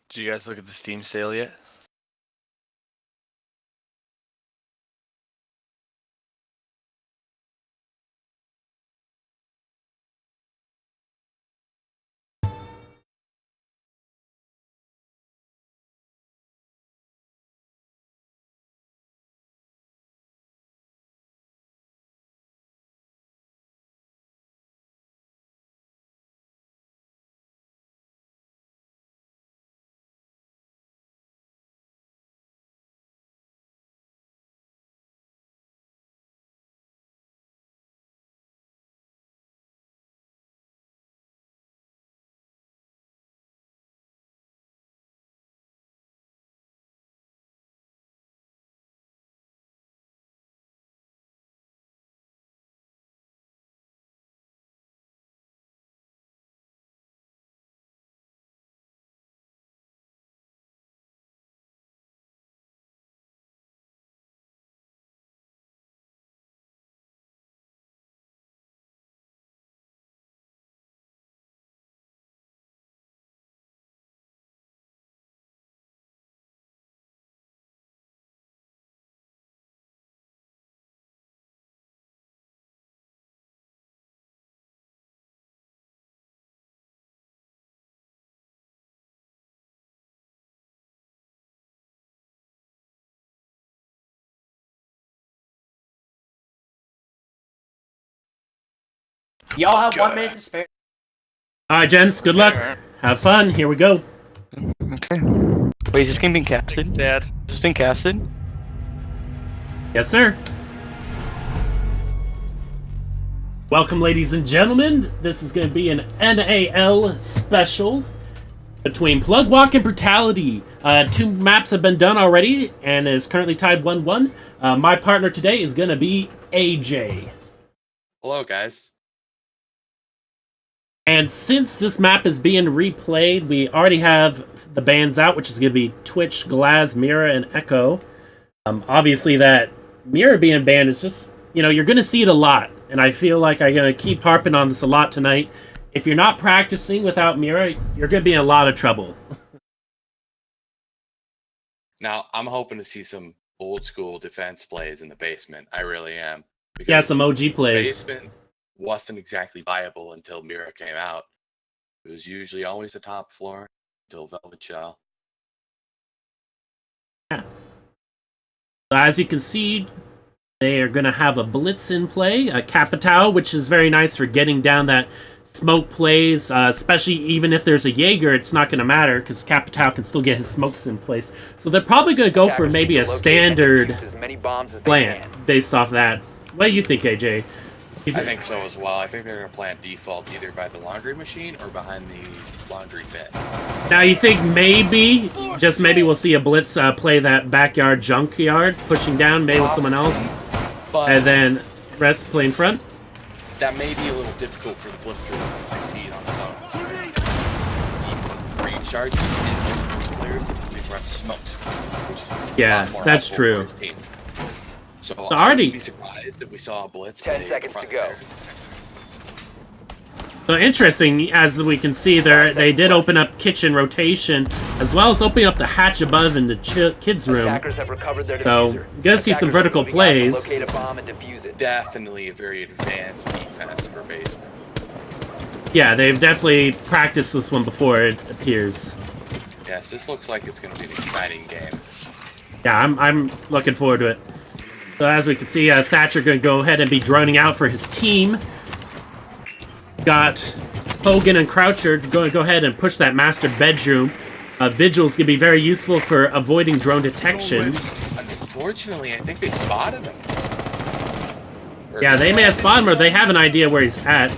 Did you guys look at the Steam sale yet? Y'all have 1 minute to spare. Alright, gents, good luck. Have fun. Here we go. Okay. Wait, is this game being casted? Dad. Is this been casted? Yes, sir. Welcome, ladies and gentlemen. This is going to be an NAL special between Plugwalk and Brutality. 2 maps have been done already and is currently tied 1-1. My partner today is going to be AJ. Hello, guys. And since this map is being replayed, we already have the bans out, which is going to be Twitch, Glaz, Mira, and Echo. Obviously, that Mira being banned is just, you know, you're going to see it a lot. And I feel like I'm going to keep harping on this a lot tonight. If you're not practicing without Mira, you're going to be in a lot of trouble. Now, I'm hoping to see some old school defense plays in the basement. I really am. Yeah, some OG plays. The basement wasn't exactly viable until Mira came out. It was usually always the top floor until Velvet Shell. Yeah. So as you can see, they are going to have a blitz in play, a Capitao, which is very nice for getting down that smoke plays, especially even if there's a Jaeger, it's not going to matter because Capitao can still get his smokes in place. So they're probably going to go for maybe a standard plant based off that. What do you think, AJ? I think so as well. I think they're going to plant default either by the laundry machine or behind the laundry bin. Now, you think maybe, just maybe we'll see a blitz play that backyard junkyard, pushing down, maybe with someone else, but and then rest play in front? That may be a little difficult for the blitz to succeed on his own. He recharges and most players typically run smokes, which is a lot more that's helpful true. for his team. So I already wouldn't be surprised if we saw a blitz. 10 seconds to go. So interesting, as we can see there, they did open up kitchen rotation, as well as opening up the hatch above in the kids' room. So, you're gonna see some vertical plays. Definitely a very advanced defense for basement. Yeah, they've definitely practiced this one before, it appears. Yes, this looks like it's going to be an exciting game. Yeah, I'm looking forward to it. So as we can see, Thatcher going to go ahead and be droning out for his team. Got Hogan and Croucher going to go ahead and push that master bedroom. Vigil's going to be very useful for avoiding drone detection. Unfortunately, I think they spotted him. Yeah, they may have spotted him, or they have an idea where he's at.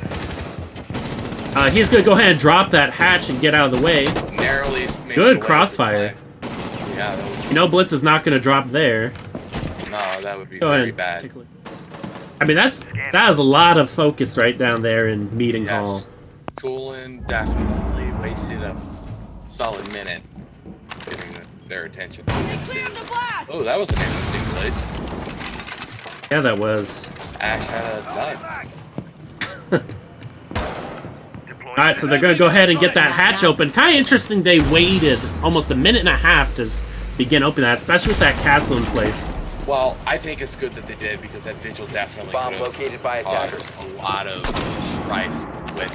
He's going to go ahead and drop that hatch and get out of the way. Narrowly Good crossfire. Yeah, that was... You know Blitz is not going to drop there. No, that would be very bad. I mean, that is a lot of focus right down there in Meeting Hall. Coolin definitely wasted a solid minute getting their attention. Oh, that was an interesting place. Yeah, that was. Ash had a dud. Alright, so they're going to go ahead and get that hatch open. Kind of interesting they waited almost a minute and a half to begin opening that, especially with that castle in place. Well, I think it's good that they did because that vigil definitely Bomb could have located by attacker. caused a lot of strife with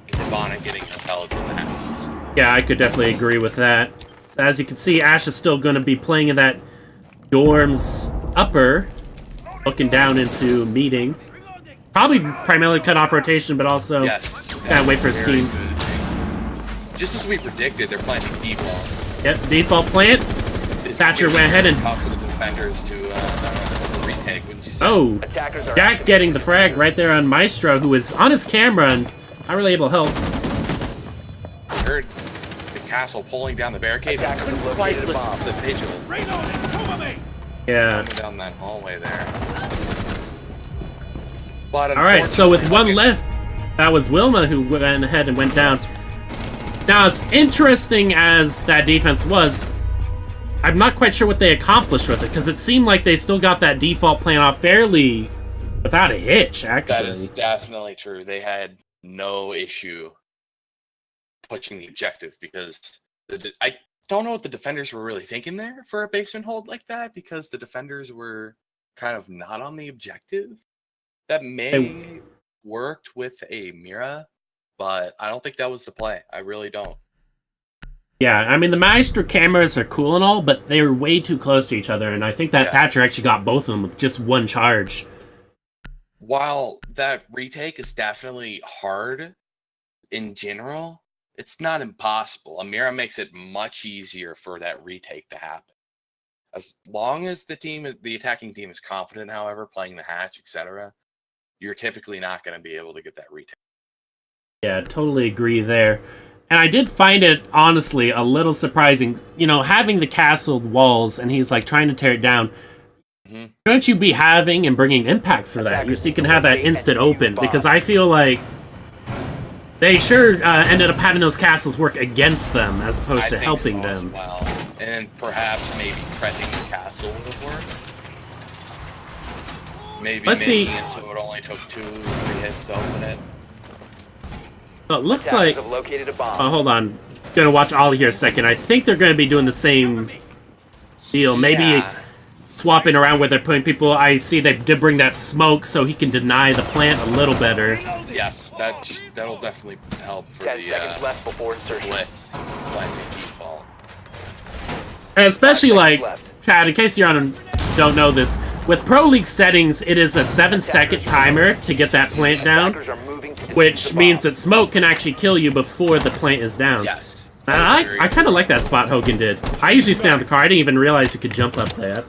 Ivana getting her pellets in the hatch. Yeah, I could definitely agree with that. So as you can see, Ash is still going to be playing in that dorm's upper, looking down into meeting. Probably primarily cut off rotation, but also gotta wait for his team. Good. Just as we predicted, they're planting default. Yep, default plant. Thatcher went ahead and... tough for the defenders to retake, wouldn't you say? Oh, Jack getting the frag right there on Maestro, who is on his camera and not really able to help. I heard the castle pulling down the barricade. I couldn't quite listen to the vigil. Yeah. Coming down that hallway there. But alright, so with one left, that was Wilma who went ahead and went down. Now, as interesting as that defense was, I'm not quite sure what they accomplished with it, because it seemed like they still got that default plan off fairly without a hitch, actually. That is definitely true. They had no issue pushing the objective, because I don't know what the defenders were really thinking there for a basement hold like that, because the defenders were kind of not on the objective. That may worked with a Mira, but I don't think that was the play. I really don't. Yeah, I mean, the Maestro cameras are cool and all, but they were way too close to each other, and I think that Thatcher actually got both of them with just one charge. While that retake is definitely hard in general, it's not impossible. Amira makes it much easier for that retake to happen. As long as the attacking team is confident, however, playing the hatch, etc., you're typically not going to be able to get that retake. Yeah, totally agree there. And I did find it, honestly, a little surprising. You know, having the castled walls, and he's, like, trying to tear it down. Shouldn't you be having and bringing impacts for that? So you can have that instant open. Because I feel like they sure ended up having those castles work against them, as opposed to helping them. As well. And perhaps maybe prepping the castle would have worked. Maybe making it so it only took 2 hits to open it. So it looks like... Oh, hold on. Gonna watch Ollie here a second. I think they're gonna be doing the same deal. Maybe swapping around where they're putting people. I see they did bring that smoke so he can deny the plant a little better. Yes, that'll definitely help for the left before blitz planting default. And especially, like, Chad, in case you don't know this, with Pro League settings, it is a 7-second timer to get that plant down, which means that smoke can actually kill you before the plant is down. Yes. And I kind of like that spot Hogan did. I usually stay on the car. I didn't even realize you could jump up there.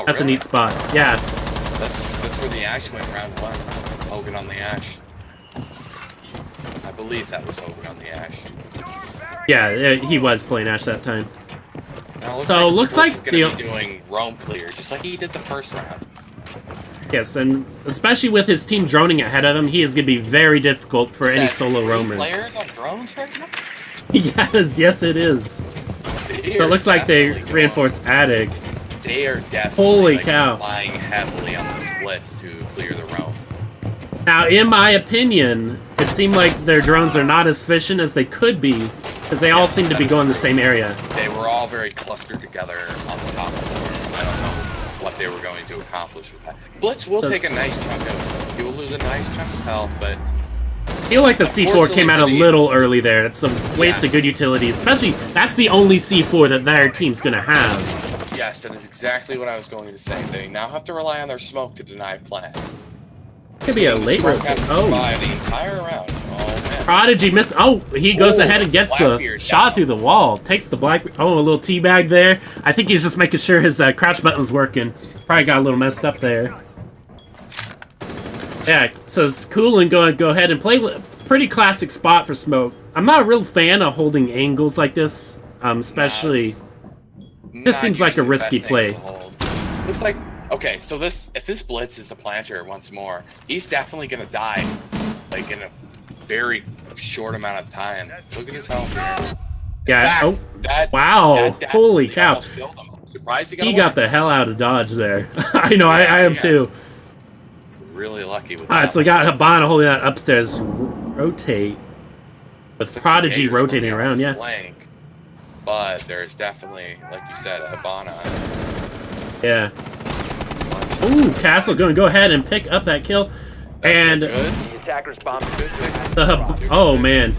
That's a neat spot. Yeah. That's where the Ash went round 1. Hogan on the Ash. I believe that was Hogan on the Ash. Yeah, he was playing Ash that time. Now, so looks like he's gonna be doing roam clear, just like he did the first round. Yes, and especially with his team droning ahead of him, he is going to be very difficult for any solo roamers. Players on drones right now? yes, it is. So it looks like they reinforced Attic. They are definitely relying heavily on the splits to clear the roam. Now, in my opinion, it seemed like their drones are not as efficient as they could be, because they all seem to be going the same area. They were all very clustered together on the top floor. I don't know what they were going to accomplish with that. Blitz will take a nice chunk of... He will lose a nice chunk of health, but... I feel like the C4 came out a little early there. It's a waste of good utility, especially that's the only C4 that their team's going to have. Yes, that is exactly what I was going to say. They now have to rely on their smoke to deny plant. Could be a late rotation. Oh. The entire round. Oh, man. Prodigy miss. Oh, he goes ahead and gets the shot through the wall. Takes the black. Oh, a little teabag there. I think he's just making sure his crouch button's working. Probably got a little messed up there. Yeah, so it's cool and go ahead and play. Pretty classic spot for smoke. I'm not a real fan of holding angles like this, especially. This seems like a risky play. Looks like okay. So if this blitz is the planter once more, he's definitely gonna die, like in a very short amount of time. Look at his health here. Yeah. Fact, wow. Holy cow. Surprised he got the hell out of Dodge there. I know. I am too. Really lucky with that. Alright, so we got Habana holding that upstairs. Rotate. With Prodigy Jaegers rotating will be on around, yeah. Flank, but there's definitely, like you said, a Hibana. Yeah. Ooh, Castle going to go ahead and pick up that kill. That's And good. The attackers bombed oh man.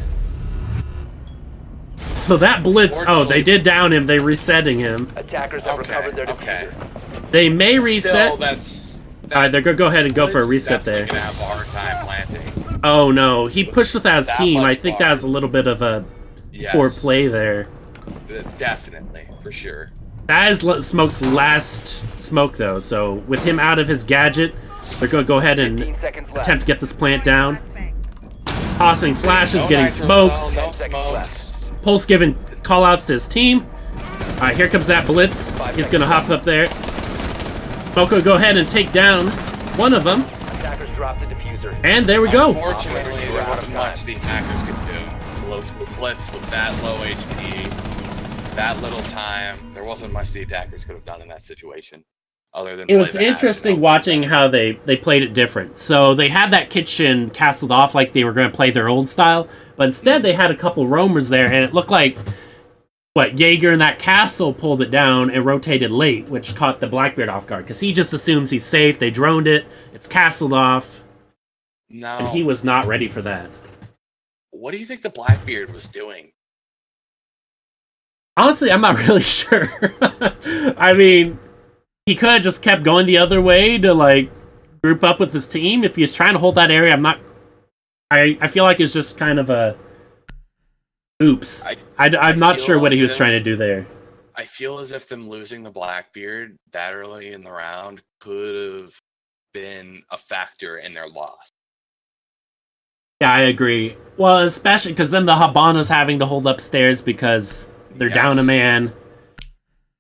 So that blitz, oh, they did down him, they resetting him. Attackers have recovered their Okay. diffuser. They may reset. Still, that's Alright, they're gonna go ahead and go for a Blitz is reset there. definitely gonna have a hard time planting. Oh no, he pushed with his That team. I much think bar. that was a little bit of a Yes, poor play there. Definitely, for sure. That is Smoke's last smoke though, so with him out of his gadget, they're gonna go ahead and 15 seconds left. attempt to get this plant down. Tossing flashes, No getting nitro smokes. cell, no smokes. Pulse giving callouts to his team. Alright, here comes that blitz. He's gonna hop up there. Smoke will go ahead and take down one of them. Attackers dropped the diffuser. And there we go. Unfortunately, there wasn't much the attackers could do. With Blitz with that low HP, that little time, there wasn't much the attackers could have done in that situation. Other than It was play the interesting action. watching how they played it different. So they had that kitchen castled off like they were going to play their old style, but instead they had a couple roamers there, and it looked like Jaeger and that castle pulled it down and rotated late, which caught the Blackbeard off guard because he just assumes he's safe. They droned it, it's castled off, No. and he was not ready for that. What do you think the Blackbeard was doing? Honestly, I'm not really sure. I mean, he could have just kept going the other way to like group up with his team. If he was trying to hold that area, I'm not. I feel like it's just kind of a. Oops. I'm not feel sure what as he was if- trying to do there. I feel as if them losing the Blackbeard that early in the round could have been a factor in their loss. Yeah, I agree. Well, especially because then the Habana's having to hold upstairs because they're down a Yes. man.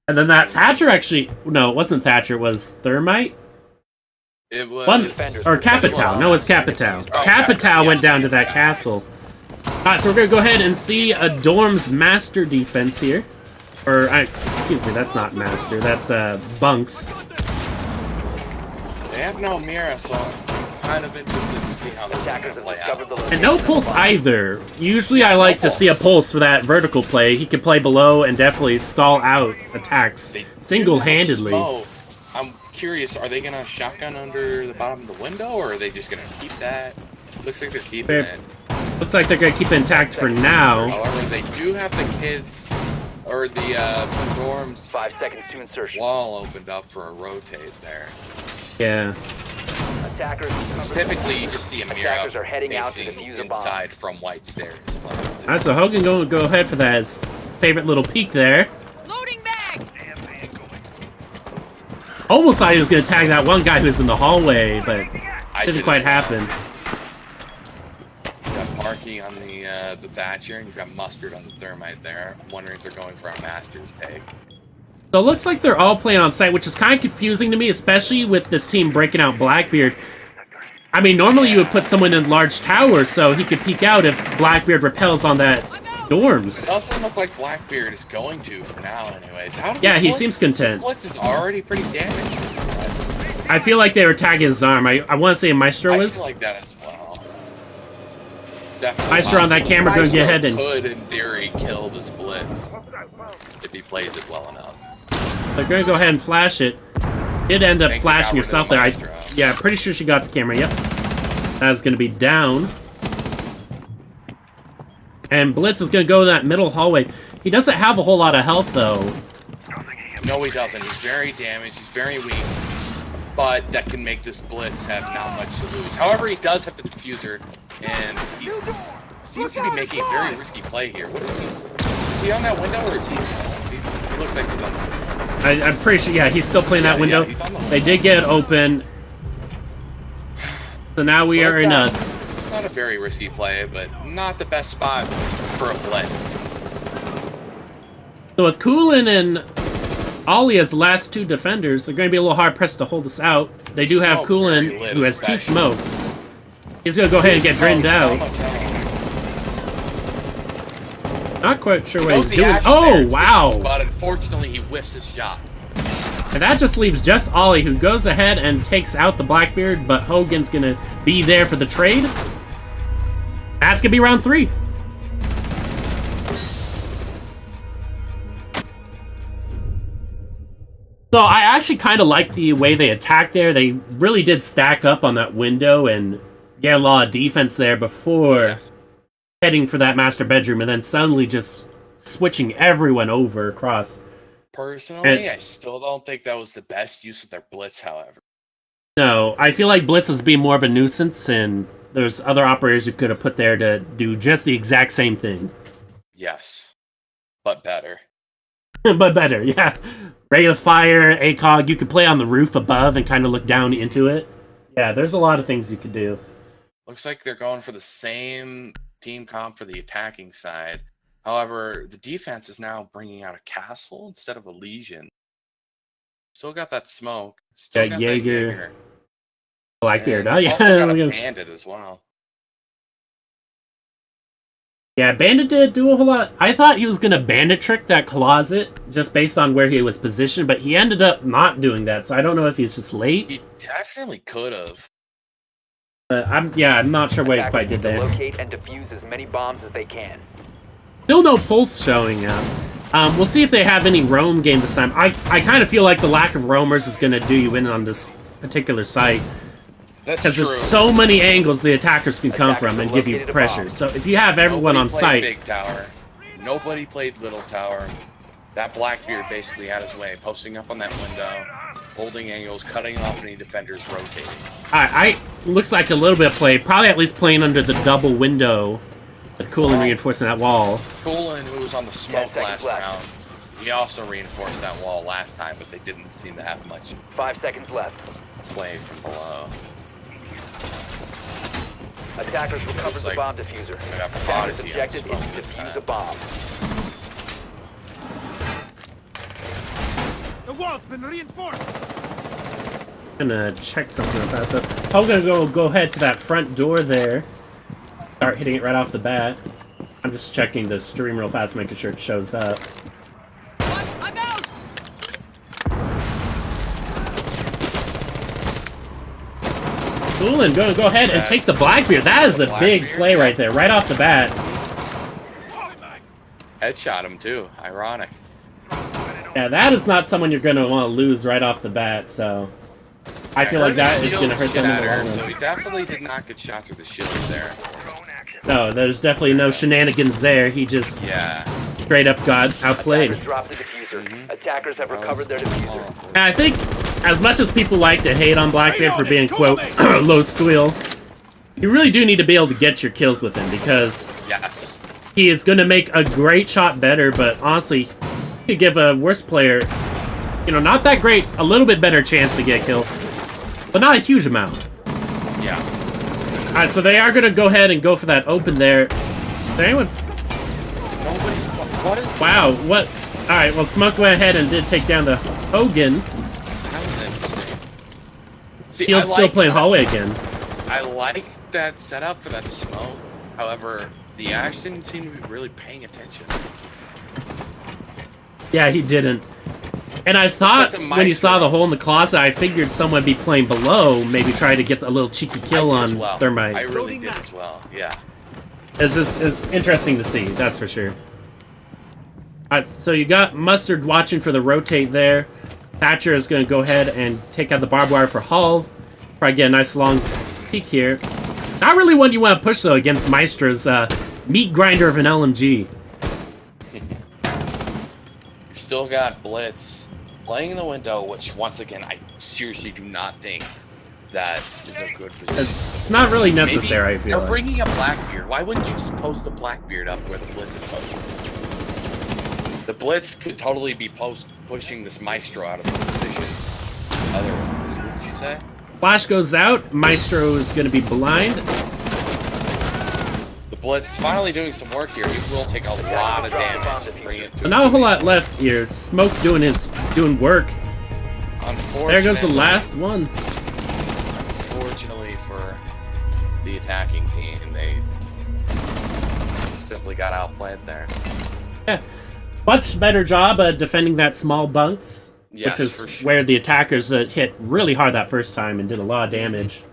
And then that Thatcher actually... No, it wasn't Thatcher. It was Thermite? It was One, or Capital. No, it's Capital. Oh, Capital went yes. down to that castle. Alright, so we're going to go ahead and see a Dorm's Master defense here. Or, excuse me, that's not Master. That's Bunks. They have no Mira, so I'm kind of interested to see how this is Attackers going to have play discovered out. the And no Pulse either. Usually I like to see a Pulse for that vertical play. He can play below and definitely stall out attacks They do single-handedly. smoke. I'm curious, are they going to shotgun under the bottom of the window, or are they just going to keep that? Looks like they're keeping They're- it. Looks like they're going to keep it intact for now. However, they do have the kids, or the dorms 5 seconds to insertion. wall opened up for a rotate there. Yeah. Attackers. Typically, you just see a Mira Attackers are heading out to facing defuse a bomb. inside from white stairs. Alright, so Hogan go ahead for that his favorite little peek there. Loading bag! Almost thought he was going to tag that one guy who was in the hallway, but I didn't did quite as well. happen. You got Marky on the Thatcher, and you've got Mustard on the Thermite there. I'm wondering if they're going for a Master's take. So it looks like they're all playing on site, which is kind of confusing to me, especially with this team breaking out Blackbeard. I mean, normally you would put someone in large tower so he could peek out if Blackbeard repels on that dorms. It doesn't look like Blackbeard is going to for now, anyways. How did Yeah, he Blitz- seems content. This Blitz is already pretty damaged. I feel like they were tagging his arm. I want to say Maestro I was. feel like that as well. It's definitely Maestro on that possible. camera gonna get Maestro ahead and- could, in theory, kill this Blitz if he plays it well enough. They're going to go ahead and flash it. Did end up Thanks, flashing got rid of yourself the there. Maestro. Yeah, pretty sure she got the camera. Yep. That's going to be down. And Blitz is going to go in that middle hallway. He doesn't have a whole lot of health, though. No, he doesn't. He's very damaged. He's very weak. But that can make this Blitz have not much to lose. However, he does have the diffuser, and he seems to be making a very risky play here. What is he? Is he on that window, or is he? He looks like he's on the window. I'm pretty sure, yeah, he's still playing that window. Yeah, he's on the They did get it open. So now we are in a... Not a very risky play, but not the best spot for a Blitz. So with Kulin and Ollie as the last two defenders, they're going to be a little hard-pressed to hold us out. They do have Smoke's Kulin, very lit, who has 2 especially. smokes. He's going to go ahead and get drained out. Not quite sure what he's doing. Oh, wow! But unfortunately, he whiffs his shot. And that just leaves just Ollie, who goes ahead and takes out the Blackbeard, but Hogan's going to be there for the trade. That's going to be round 3. So I actually kind of like the way they attacked there. They really did stack up on that window and get a lot of defense there before heading for that master bedroom, and then suddenly just switching everyone over across. Personally, I still don't think that was the best use of their blitz, however. No, I feel like Blitz is being more of a nuisance, and there's other operators you could have put there to do just the exact same thing. Yes, but better. But better, yeah. Ray of Fire, ACOG, you could play on the roof above and kind of look down into it. Yeah, there's a lot of things you could do. Looks like they're going for the same team comp for the attacking side. However, the defense is now bringing out a castle instead of a legion. Still got that smoke. Still got Jaeger. that Jaeger. Blackbeard, And oh yeah. also got a bandit as well. Yeah, Bandit did do a whole lot. I thought he was going to bandit trick that closet just based on where he was positioned, but he ended up not doing that, so I don't know if he's just late. He definitely could have. I'm not sure what he quite did there. Locate and defuse as many bombs as they can. Still no pulse showing up. We'll see if they have any roam game this time. I kind of feel like the lack of roamers is going to do you in on this particular site. Because there's so many angles the attackers can come from and give you pressure. So if you have everyone on site... Big tower. Nobody played little tower. That Blackbeard basically had his way, posting up on that window, holding angles, cutting off any defenders rotating. Looks like a little bit of play. Probably at least playing under the double window with Coolin reinforcing that wall. Coolin, who was on the smoke last round, he also reinforced that wall last time, but they didn't seem to have much 5 seconds left. play from below. Attackers recovered the bomb diffuser. Attackers' objective is to defuse a bomb. The wall's been reinforced. I'm gonna check something real fast. So I'm gonna go ahead to that front door there. Start hitting it right off the bat. I'm just checking the stream real fast, making sure it shows up. I'm out. Coolin, go ahead and take the Blackbeard. That is a big play right there, right off the bat. Headshot him too. Ironic. Yeah, that is not someone you're gonna want to lose right off the bat. So I feel like that is gonna hurt them in the long run. So he definitely did not get shot through the shield there. No, there's definitely no shenanigans there. He just straight up got outplayed. Attackers dropped the diffuser. Attackers have recovered their diffuser. And I think, as much as people like to hate on Blackbeard for being, quote, low squeal, you really do need to be able to get your kills with him, because he is going to make a great shot better, but honestly, he could give a worse player, not that great, a little bit better chance to get killed, but not a huge amount. Yeah. Alright, so they are going to go ahead and go for that open there. Is there anyone? What is Wow, what? Alright, well, Smoke went ahead and did take down the Hogan. That was interesting. See, Field's still playing hallway again. I like that setup for that smoke. However, the Ash didn't seem to be really paying attention. Yeah, he didn't. And I thought when you saw the hole in the closet, I figured someone would be playing below, maybe try to get a little cheeky kill on Thermite. I really did as well, yeah. It's interesting to see, that's for sure. So you got Mustard watching for the rotate there. Thatcher is going to go ahead and take out the barbed wire for Hull. Probably get a nice long peek here. Not really one you want to push, though, against Maestro's meat grinder of an LMG. You've still got Blitz playing in the window, which, once again, I seriously do not think that is a good position. It's not really necessary, I feel like. You're bringing a Blackbeard. Why wouldn't you just post the Blackbeard up where the Blitz is posted? The Blitz could totally be pushing this Maestro out of the position. Otherwise, what did you say? Flash goes out. Maestro is going to be blind. The Blitz finally doing some work here. He will take a lot of damage to bring it to Not a whole lot left here. Smoke doing work. There goes the last one. Unfortunately for the attacking team, they simply got outplayed there. Yeah. Much better job defending that small bunks, which is where the attackers hit really hard that first time and did a lot of damage.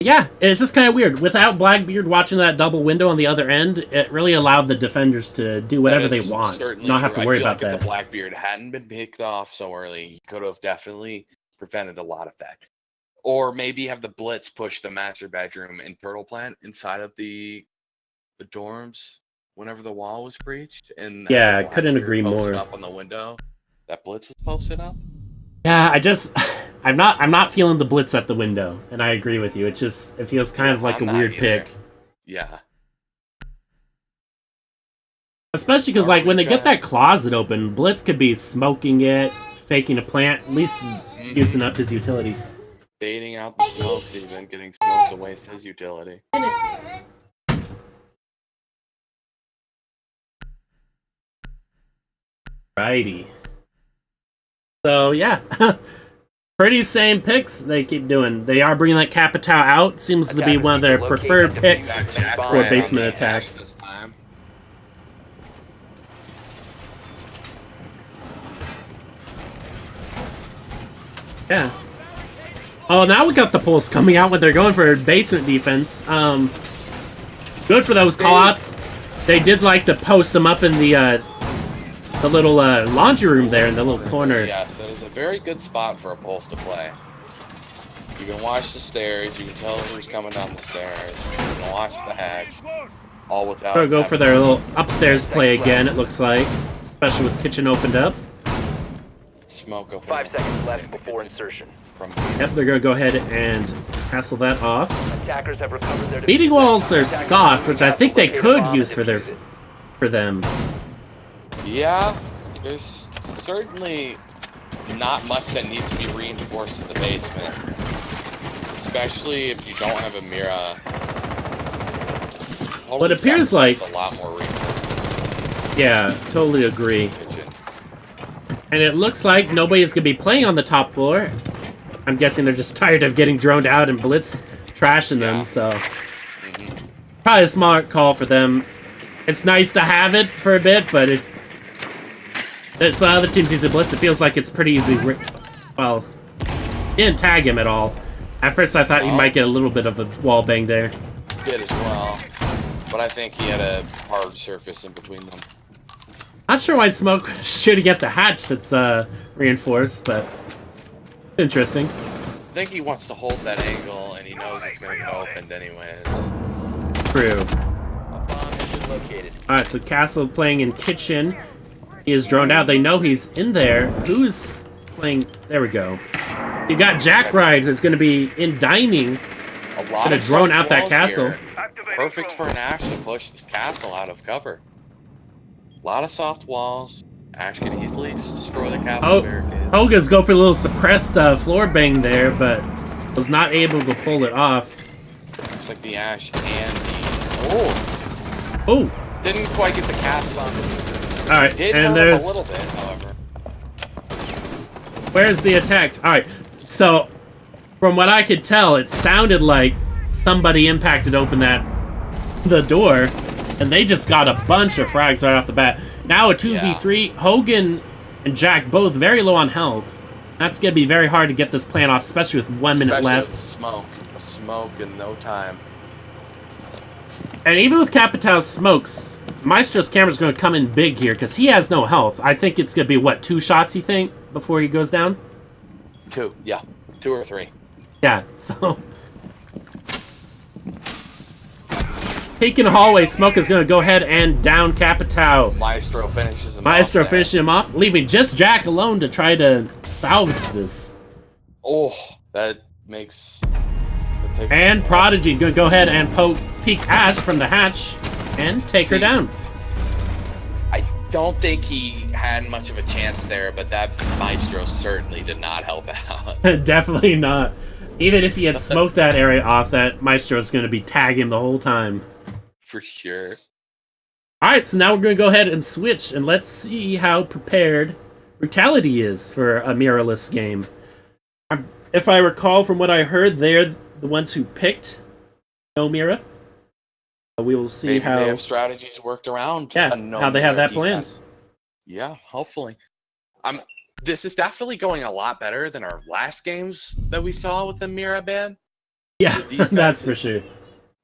Yeah, it's just kind of weird. Without Blackbeard watching that double window on the other end, it really allowed the defenders to do whatever they want, not have to worry about that. If the Blackbeard hadn't been picked off so early, he could have definitely prevented a lot of that. Or maybe have the Blitz push the master bedroom and turtle plant inside of the dorms whenever the wall was breached. And yeah, I couldn't agree more. Up on the window, that Blitz was posted up. Yeah, I'm not feeling the Blitz at the window, and I agree with you. It feels kind of like a weird pick. Yeah. Especially because, like, when they get that closet open, Blitz could be smoking it, faking a plant, at least using up his utility. Baiting out the smokes, even getting smoke to waste his utility. Righty. So, yeah. Pretty same picks they keep doing. They are bringing that Capitao out. Seems to be one of their preferred picks for basement attack. This time. Yeah. Oh, now we got the Pulse coming out when they're going for basement defense. Good for those callouts. They did like to post them up in the little laundry room there in the little corner. Yes, that is a very good spot for a Pulse to play. You can watch the stairs. You can tell who's coming down the stairs. You can watch the hatch. All without. Go for their little upstairs play again. It looks like, especially with kitchen opened up. Smoke open. 5 seconds left before insertion. Yep, they're gonna go ahead and castle that off. Attackers have recovered their Beating walls are soft, which I think they could use for them. Yeah, there's certainly not much that needs to be reinforced in the basement, especially if you don't have a Mira. What appears like a lot more reinforcement. Yeah, totally agree. And it looks like nobody's gonna be playing on the top floor. I'm guessing they're just tired of getting droned out and Blitz trashing them, so probably a smart call for them. It's nice to have it for a bit, but if the other teams use a Blitz, it feels like it's pretty easy. Well, didn't tag him at all. At first, I thought he might get a little bit of a wall bang there. Did as well, but I think he had a hard surface in between them. Not sure why Smoke shooting at the hatch that's reinforced, but interesting. I think he wants to hold that angle, and he knows it's going to get opened anyways. True. A bomb has been located. Alright, so Castle playing in kitchen. He is droned out. They know he's in there. Who's playing? There we go. You got Jackride, who's going to be in dining. Going to drone out that castle. Perfect for an Ash to push this castle out of cover. A lot of soft walls. Ash can easily destroy the castle barricade. Hoga's go for a little suppressed floor bang there, but was not able to pull it off. Looks like the Ash and the... Oh! Didn't quite get the castle on the... Alright, and there's... a little bit, however. Where's the attack? Alright, so from what I could tell, it sounded like somebody impacted open the door, and they just got a bunch of frags right off the bat. Now a 2v3, Hogan and Jack both very low on health. That's going to be very hard to get this plan off, especially with 1 minute left. Smoke in no time. And even with Capitao's smokes, Maestro's camera's going to come in big here, because he has no health. I think it's going to be, what, 2 shots, you think, before he goes down? 2, yeah. 2 or 3. Yeah, so... Peeking the hallway, Smoke is going to go ahead and down Capitao. Maestro finishes him Maestro finishing him off, leaving just Jack alone to try to salvage this. Oh, that makes... And Prodigy going to go ahead and peek Ash from the hatch and take her down. I don't think he had much of a chance there, but that Maestro certainly did not help out. Definitely not. Even if he had smoked that area off, that Maestro's going to be tagging him the whole time. For sure. Alright, so now we're going to go ahead and switch, and let's see how prepared Brutality is for a mirrorless game. If I recall from what I heard, they're the ones who picked no Mira. We will see Maybe how they have strategies worked around. How they have that plan. Yeah, hopefully. This is definitely going a lot better than our last games that we saw with the Mira ban. Yeah, The defense that's for is sure.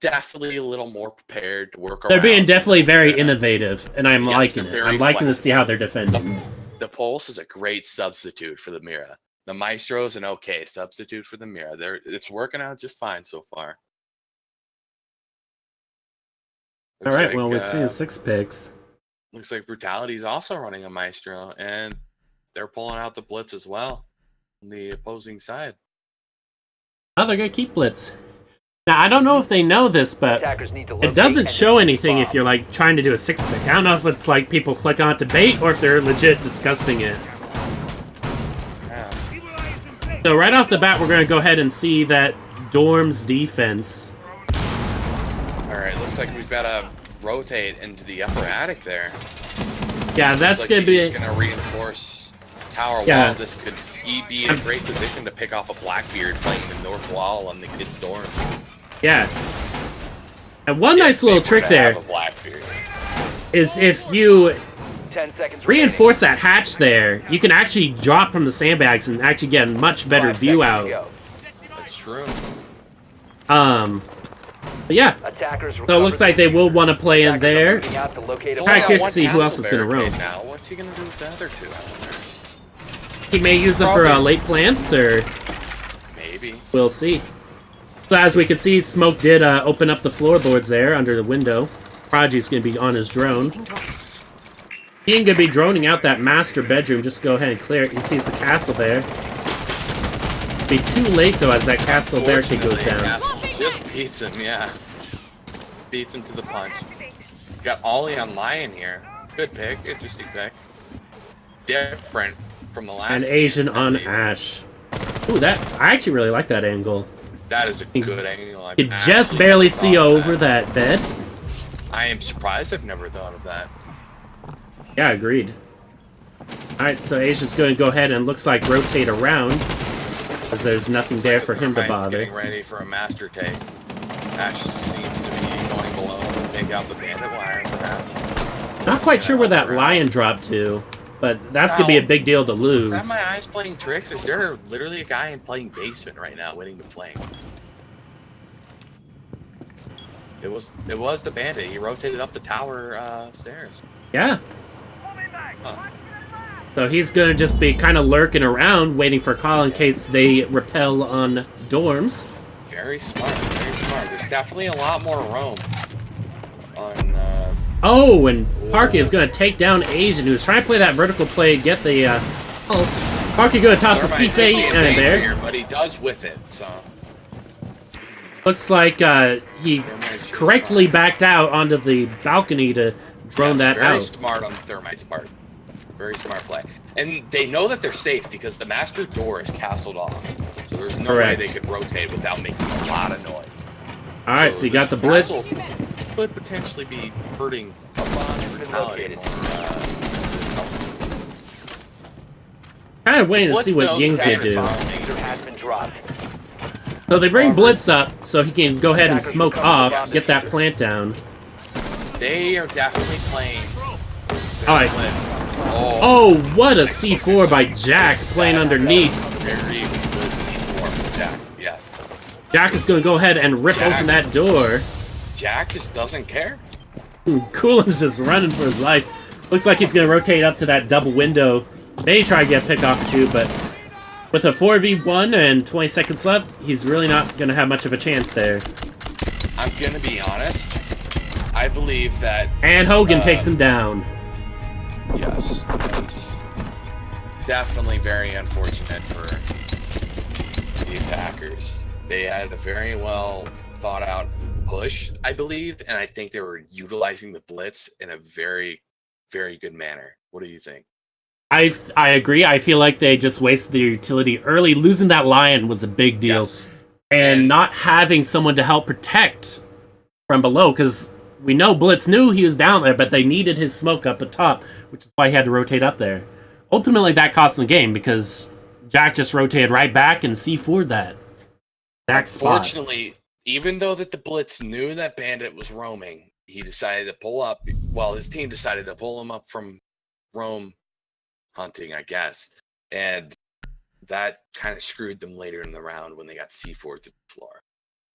Definitely a little more prepared to work around. They're being definitely very innovative, and I'm Yes, liking it. they're I'm very liking to see how they're flexible. defending. The Pulse is a great substitute for the Mira. The Maestro is an okay substitute for the Mira. It's working out just fine so far. All Looks right, like, well, we're seeing 6 picks. Looks like Brutality is also running a Maestro, and they're pulling out the Blitz as well on the opposing side. Oh, they're going to keep Blitz. Now, I don't know if they know this, but Attackers need to it locate doesn't and show defuse anything if bomb. you're, like, trying to do a 6-pick. I don't know if it's, like, people click on to bait or if they're legit discussing it. Yeah. So right off the bat, we're going to go ahead and see that Dorm's defense. All right, looks like we've got to rotate into the upper attic there. Yeah, that's Looks like going to be... he's going to reinforce tower Yeah. wall. This could be in a great position to pick off a Blackbeard playing the north wall on the kid's dorm. Yeah. And one nice little trick there is if you 10 seconds reinforce that hatch there, you can actually drop from the sandbags and actually get a much better view out. That's true. But yeah, Attackers so it looks like they will want to play in there. It's Kinda only curious got to one see who else castle is gonna roam. barricade now. What's he gonna do with the other two out there? He may use them for late plants, or Maybe. we'll see. So as we can see, Smoke did open up the floorboards there under the window. Prodigy's going to be on his drone. He ain't going to be droning out that master bedroom. Just go ahead and clear it. He sees the castle there. Be too late, though, as that castle barricade goes down. Castle just beats him, yeah. Beats him to the punch. Got Ollie on Lion here. Good pick. Interesting pick. Different from the last. And Asian on days. Ash. Ooh, that... I actually really like that angle. That is a good angle. You can just barely see over that bed. I am surprised I've never thought of that. Yeah, agreed. Alright, so Asian's going to go ahead and looks like rotate around, because there's nothing there for him to Thermite's bother. Getting ready for a master take. Ash seems to be going below to take out the bandit wire, perhaps. Not quite sure where that lion dropped to, but that's going to be a big deal to lose. Is that my eyes playing tricks? Is there literally a guy playing basement right now waiting to flank? It was the bandit. He rotated up the tower stairs. Yeah. Huh. So he's going to just be kind of lurking around, waiting for a call in case they repel on dorms. Very smart, very smart. There's definitely a lot more roam on... Oh, and Parky is going to take down Asian, who's trying to play that vertical play, get the... Oh, Parky going to toss a C8 in there. Here, but he does with it, so... Looks like he correctly backed out onto the balcony to drone that very out. Smart on the Thermite's part. Very smart play. And they know that they're safe because the master door is castled off. So there's no way they could rotate without making a lot of noise. Alright, so you got the blitz. Could potentially be hurting Brutality more. Kind of waiting to see what Ying's going to do. has been dropped. So they bring Blitz up so he can go ahead and smoke off, get that plant down. They are definitely playing Alright. Blitz. Oh, what a C4 by Jack playing underneath. Very good C4 from Jack, yes. Jack is going to go ahead and rip open that door. Jack just doesn't care. Coolin's just running for his life. Looks like he's going to rotate up to that double window. Maybe try to get a pick off too, but with a 4v1 and 20 seconds left, he's really not going to have much of a chance there. I'm going to be honest. I believe that... And Hogan takes him down. Yes. It's definitely very unfortunate for the attackers. They had a very well thought out push, I believe, and I think they were utilizing the blitz in a very, very good manner. What do you think? I agree. I feel like they just wasted their utility early. Losing that lion was a big deal. Yes. And not having someone to help protect from below, because we know Blitz knew he was down there, but they needed his smoke up atop, which is why he had to rotate up there. Ultimately, that cost them the game, because Jack just rotated right back and C4'd that. Unfortunately, even though that the Blitz knew that Bandit was roaming, he decided to pull up. Well, his team decided to pull him up from roam hunting, I guess. And that kind of screwed them later in the round when they got C4 to the floor.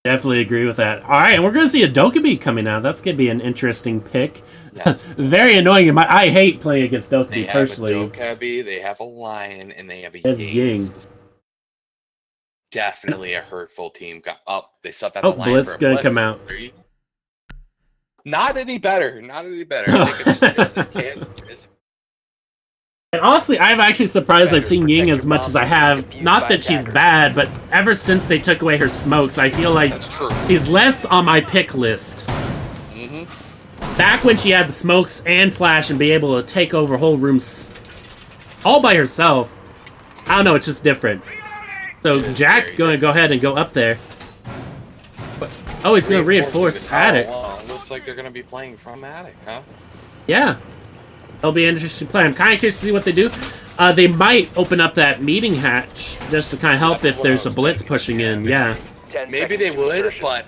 Definitely agree with that. All right, and we're going to see a Dokkaebi coming out. That's going to be an interesting pick. Yeah. Very annoying. I hate playing against They Dokkaebi have personally. a Dokkaebi, they have a Lion, and they have a They have Ying. Ying. Definitely a hurtful team. Got up. They subbed out Oh, the Lion Blitz for a gonna Blitz. come out. Not any better. Not any better. I think it's just cancer. And honestly, I'm actually surprised I've seen Ying as much as I have. Not that she's bad, but ever since they took away her smokes, I feel like That's true. she's less on my pick list. Back when she had the smokes and flash and be able to take over whole rooms all by herself, I don't know, it's just different. So Jack going to go ahead and go up there. But, oh, he's going to reinforce Attic. Looks like they're going to be playing from Attic, huh? Yeah. It'll be an interesting play. I'm kind of curious to see what they do. They might open up that meeting hatch just to kind of help if there's a blitz pushing in. Yeah. Maybe they would, but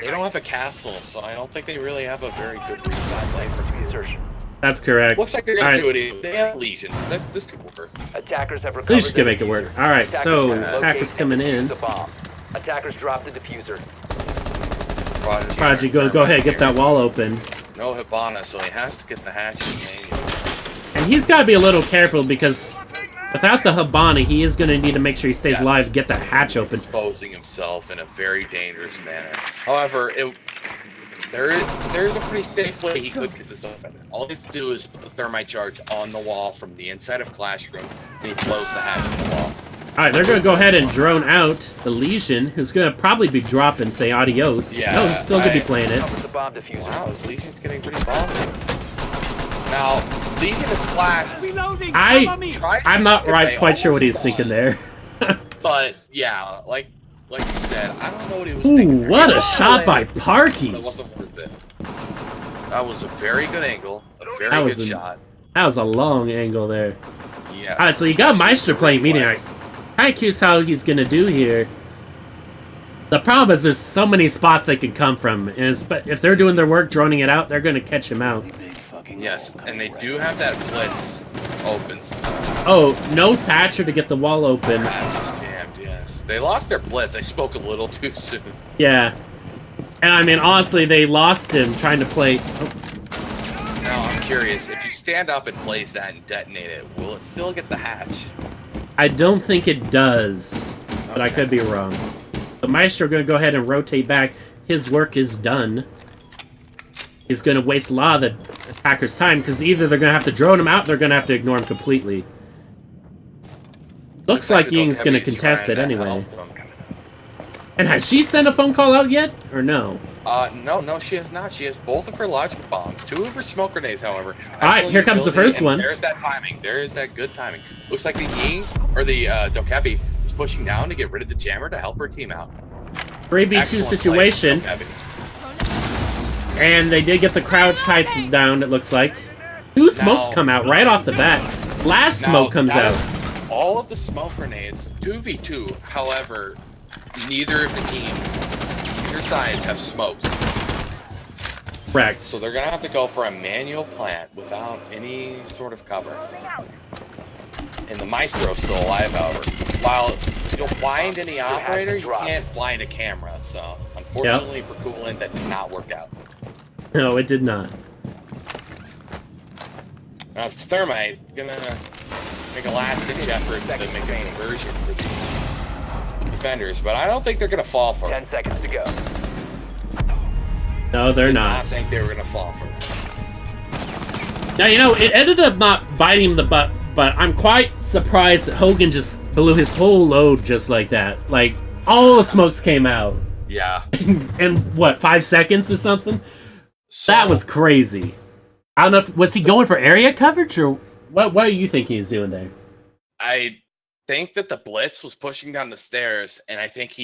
they don't have a castle, so I don't think they really have a very good resupply play for insertion. That's correct. Looks like they're going to do it anyway. They have Legion. This could work. Attackers have recovered. Legion can make it work. All right, so attackers coming in. Attackers drop the diffuser. Prodigy, go ahead, get that wall open. No Hibana, so he has to get the hatches made. And he's got to be a little careful because without the Hibana, he is going to need to make sure he stays alive, get that hatch open. Exposing himself in a very dangerous manner. However, there is a pretty safe way he could get this open. All he has to do is put the thermite charge on the wall from the inside of Classroom, and he blows the hatch in the wall. Alright, they're going to go ahead and drone out the Legion, who's going to probably be dropping, say, adios. Yeah, no, he's still going to be playing it. Wow, this Legion's getting pretty ballsy. Now, Legion is flashed. I'm not quite sure what he's thinking there. But, yeah, like you said, I don't know what he was thinking. Ooh, what a shot by Parky! But it wasn't worth it. That was a very good angle, a very good shot. That was a long angle there. Yes. Alright, so you got Meister playing medium. Kind of curious how he's going to do here. The problem is there's so many spots they can come from. But if they're doing their work, droning it out, they're going to catch him out. Yes, and they do have that blitz open. Oh, no Thatcher to get the wall open. Thatcher's jammed, yes. They lost their blitz. I spoke a little too soon. Yeah. And I mean, honestly, they lost him trying to play... Now, I'm curious, if you stand up and blaze that and detonate it, will it still get the hatch? I don't think it does, but I could be wrong. The Maestro going to go ahead and rotate back. His work is done. He's going to waste a lot of the attackers' time, because either they're going to have to drone him out, or they're going to have to ignore him completely. Looks like Ying's going to contest it anyway. And has she sent a phone call out yet, or no? No, she has not. She has both of her logic bombs, 2 of her smoke grenades, however. Alright, here comes the first one. There's that timing. There is that good timing. Looks like the Ying, or the Dokkaebi, is pushing down to get rid of the jammer to help her team out. 3v2 situation. And they did get the crouch type down, it looks like. 2 smokes come out right off the bat. Last smoke comes out. All of the smoke grenades, 2v2, however, neither of the team, either sides have smokes. Correct. So they're going to have to go for a manual plant without any sort of cover. And the Maestro's still alive, however. While you'll blind any operator, you can't blind a camera. So, unfortunately for Coolant, that did not work out. No, it did not. Now, it's Thermite going to make a last-ditch effort to make a conversion for the defenders, but I don't think they're going to fall for it. 10 seconds to go. No, they're I not. think they were going to fall for it. Now, you know, it ended up not biting him the butt, but I'm quite surprised that Hogan just blew his whole load just like that. Like, all the smokes came out. Yeah. In, what, 5 seconds or something? So, that was crazy. I don't know if, was he going for area coverage, or what are you thinking he's doing there? I think that the Blitz was pushing down the stairs, and I think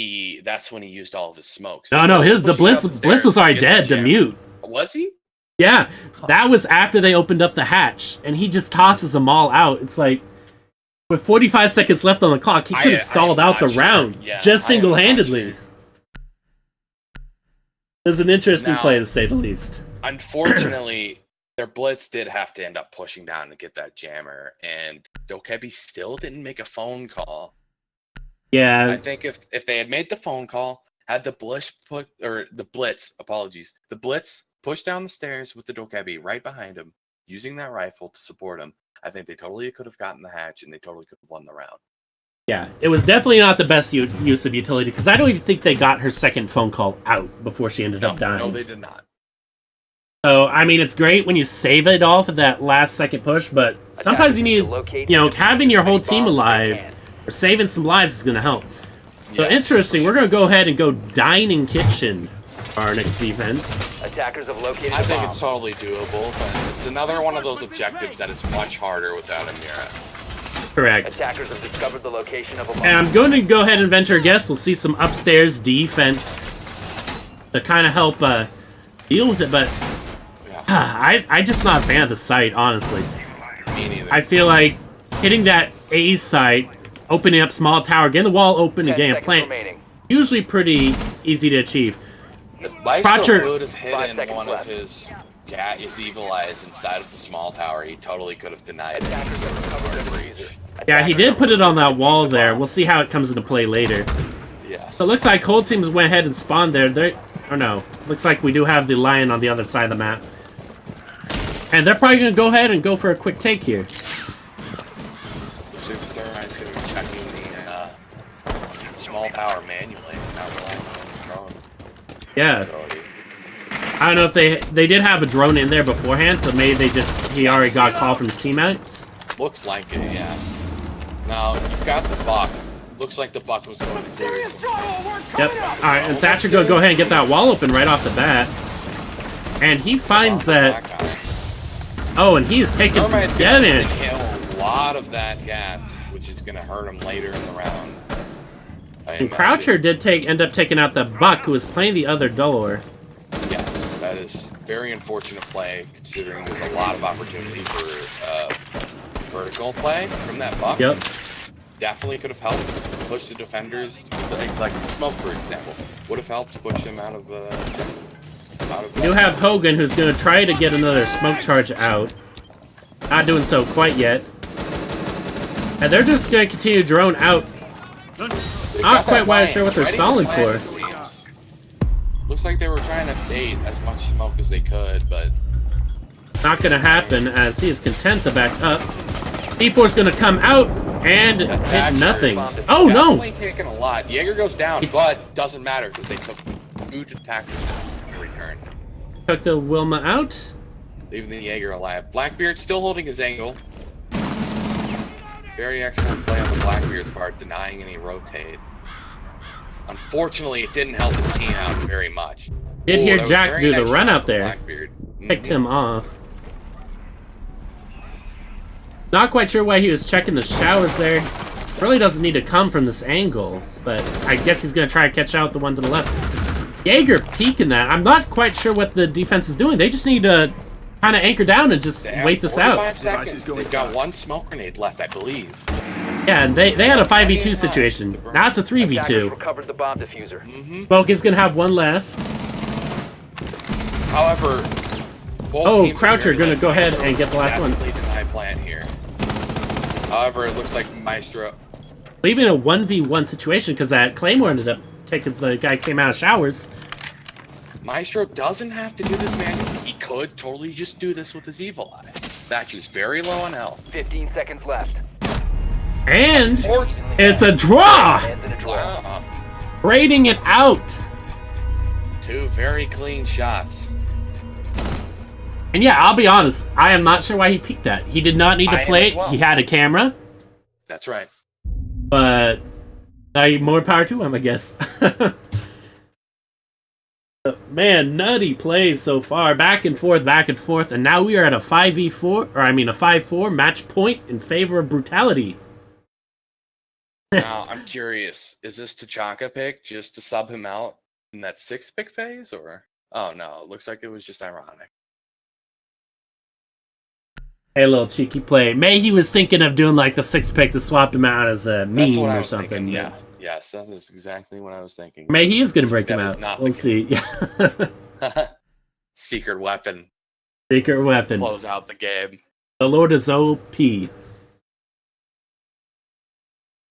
that's when he used all of his smokes. No, the Blitz was already dead to mute. Was he? Yeah, that was after they opened up the hatch, and he just tosses them all out. It's like, with 45 seconds left on the clock, he could have stalled out the round, just single-handedly. It was an interesting play, to say the least. Unfortunately, their Blitz did have to end up pushing down to get that jammer, and Dokkaebi still didn't make a phone call. Yeah. I think if they had made the phone call, had the blitz, apologies, the blitz push down the stairs with the Dokebi right behind him, using that rifle to support him, I think they totally could have gotten the hatch and they totally could have won the round. Yeah, it was definitely not the best use of utility, because I don't even think they got her second phone call out before she ended up dying. No, they did not. So, I mean, it's great when you save it all for that last second push, but sometimes you need, having your whole team alive, or saving some lives is going to help. So, interesting, we're going to go ahead and go Dining Kitchen for our next defense. Attackers have located I think it's totally doable, but it's another one of those objectives that is much harder without a Mira. Correct. Attackers have discovered the location of a bomb. And I'm going to go ahead and venture a guess. We'll see some upstairs defense to kind of help deal with it, but I'm just not a fan of the site, honestly. Me neither. I feel like hitting that A site, opening up small tower, getting the wall open, and getting a plant, usually pretty easy to achieve. If Maestro would have hidden one of his evil eyes inside of the small tower, he totally could have denied it. Yeah, he did put it on that wall there. We'll see how it comes into play later. Yes. So it looks like whole teams went ahead and spawned there. Or no, looks like we do have the lion on the other side of the map. And they're probably going to go ahead and go for a quick take here. Super Thorn's going to be checking the small tower manually, not relying on the drone. Yeah. I don't know if they did have a drone in there beforehand, so maybe he already got a call from his teammates. Looks like it, yeah. Now, you've got the buck. Looks like the buck was going through. Yep. Alright, and Thatcher go ahead and get that wall open right off the bat. And he finds that... Oh, and he's taking some damage. Kill a lot of that gas, which is going to hurt him later in the round. And Croucher did end up taking out the buck who was playing the other Dolor. Yes, that is very unfortunate play, considering there's a lot of opportunity for vertical play from that buck. Yep. Definitely could have helped push the defenders, like Smoke, for example, would have helped to push them out of We do have Hogan, who's going to try to get another smoke charge out. Not doing so quite yet. And they're just going to continue to drone out. Not quite sure what they're stalling for. Looks like they were trying to bait as much smoke as they could, but... Not going to happen, as he is content to back up. C4's going to come out and hit nothing. Oh, no! Definitely taking a lot. Jaeger goes down, but doesn't matter, because they took 2 attackers in return. Took the Wilma out. Leaving the Jaeger alive. Blackbeard still holding his angle. Very excellent play on the Blackbeard's part, denying any rotate. Unfortunately, it didn't help his team out very much. Did hear Jack do the run out there. Blackbeard. Picked him off. Not quite sure why he was checking the showers there. Really doesn't need to come from this angle, but I guess he's going to try to catch out the one to the left. Jaeger peeking that. I'm not quite sure what the defense is doing. They just need to kind of anchor down and just wait this out. They've got 1 smoke grenade left, I believe. Yeah, and they had a 5v2 situation. Now it's a 3v2. Recovered the bomb diffuser. Smoke is going to have 1 left. However, oh, Croucher going to go ahead and get the last one. Deny plant here. However, it looks like Maestro... Leaving a 1v1 situation because that Claymore ended up taking the guy came out of showers. Maestro doesn't have to do this manually. He could totally just do this with his evil eye. Thatch is very low on health. 15 seconds left. And it's a draw! Wow. Braiding it out. 2 very clean shots. And yeah, I'll be honest, I am not sure why he peeked that. He did not need to play it. He had a camera. That's right. But more power to him, I guess. Man, nutty plays so far. Back and forth, and now we are at a 5v4, or I mean a 5-4 match point in favor of Brutality. Now, I'm curious, is this T'Chaka pick just to sub him out in that 6th pick phase, or? Oh no, it looks like it was just ironic. Hey, a little cheeky play. May he was thinking of doing like the 6th pick to swap him out as a meme or something. Thinking, yeah. Yes, that is exactly what I was thinking. May he is going to break him out. We'll see. Secret weapon. Secret weapon. Close out the game. The Lord is OP.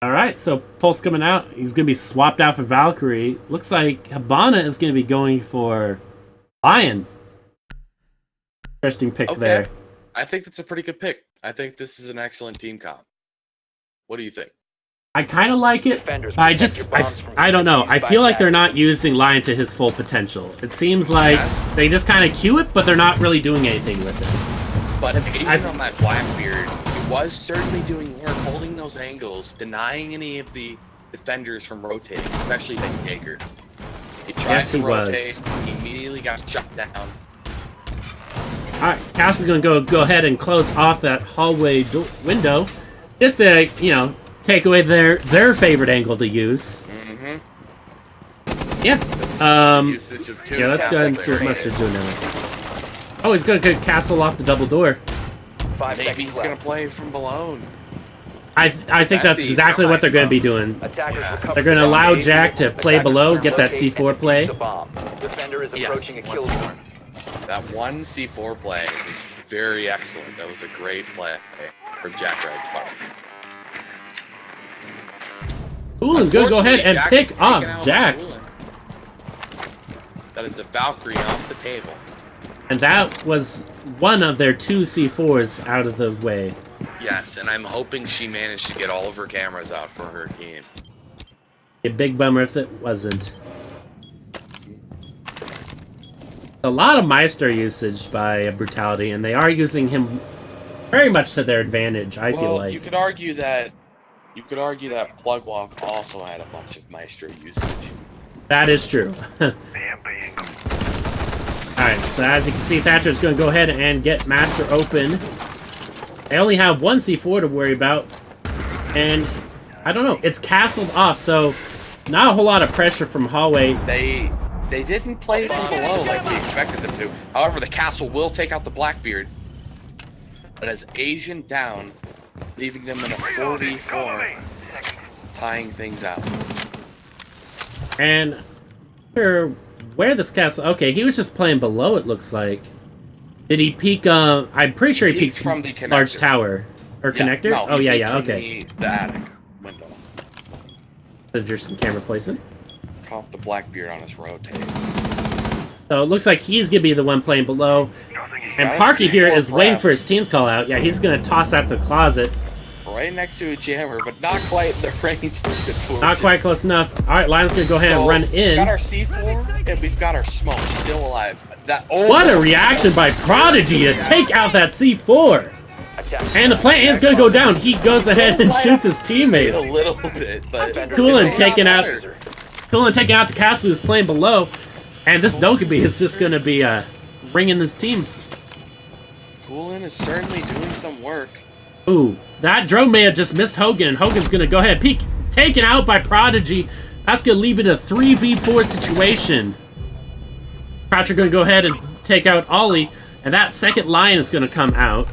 All right, so Pulse coming out. He's going to be swapped out for Valkyrie. Looks like Habana is going to be going for Lion. Interesting pick there. I think that's a pretty good pick. I think this is an excellent team comp. What do you think? I kind of like it. I don't know. I feel like they're not using Lion to his full potential. It seems like they just kind of queue it, but they're not really doing anything with it. But even on that Blackbeard, he was certainly doing work, holding those angles, denying any of the defenders from rotating, especially that Jaeger. He tried to rotate, he immediately got shut down. Alright, Castle's gonna go ahead and close off that hallway window, just to, you know, take away their favorite angle to use. Yeah. Yeah, let's go ahead and see what Mustard's doing now. Oh, he's gonna get Castle off the double door. Maybe he's gonna play from below. I think that's exactly what they're gonna be doing. They're gonna allow Jack to play below, get that C4 play. That one C4 play was very excellent. That was a great play from Jack Wright's part. Cool, good. Go ahead and pick off Jack. That is a Valkyrie off the table. And that was one of their 2 C4s out of the way. Yes, and I'm hoping she managed to get all of her cameras out for her team. A big bummer if it wasn't. A lot of Meister usage by Brutality, and they are using him very much to their advantage, I feel like. You could argue that Plug Walk also had a bunch of Maestro usage. That is true. Alright, so as you can see, Thatcher's going to go ahead and get Master open. They only have 1 C4 to worry about. And, I don't know, it's castled off, so not a whole lot of pressure from hallway. They didn't play from below like we expected them to. However, the castle will take out the Blackbeard. But as Asian down, leaving them in a 4v4, tying things out. And sure where this castle... Okay, he was just playing below, it looks like. Did he peek... I'm pretty sure he peeked from the large tower. Or yeah, connector? No, oh, yeah, okay. The attic window. There's some camera placement. Caught the Blackbeard on his rotate. So it looks like he's going to be the one playing below. And Parky here is waiting for his team's call out. Yeah, he's going to toss that to the closet. Right next to a jammer, but not quite in the range. Not quite close enough. Alright, Lion's going to go ahead and run in. We've got our C4, and we've got our smoke still alive. What a reaction by Prodigy to take out that C4! And the plant is going to go down. He goes ahead and shoots his teammate. A little bit, but... Coolin taking out the castle who's playing below. And this Dokkaebi is just going to be bringing this team. Coolin is certainly doing some work. Ooh, that drone may have just missed Hogan. Hogan's going to go ahead and peek. Taken out by Prodigy. That's going to leave it a 3v4 situation. Croucher going to go ahead and take out Ollie. And that second Lion is going to come out.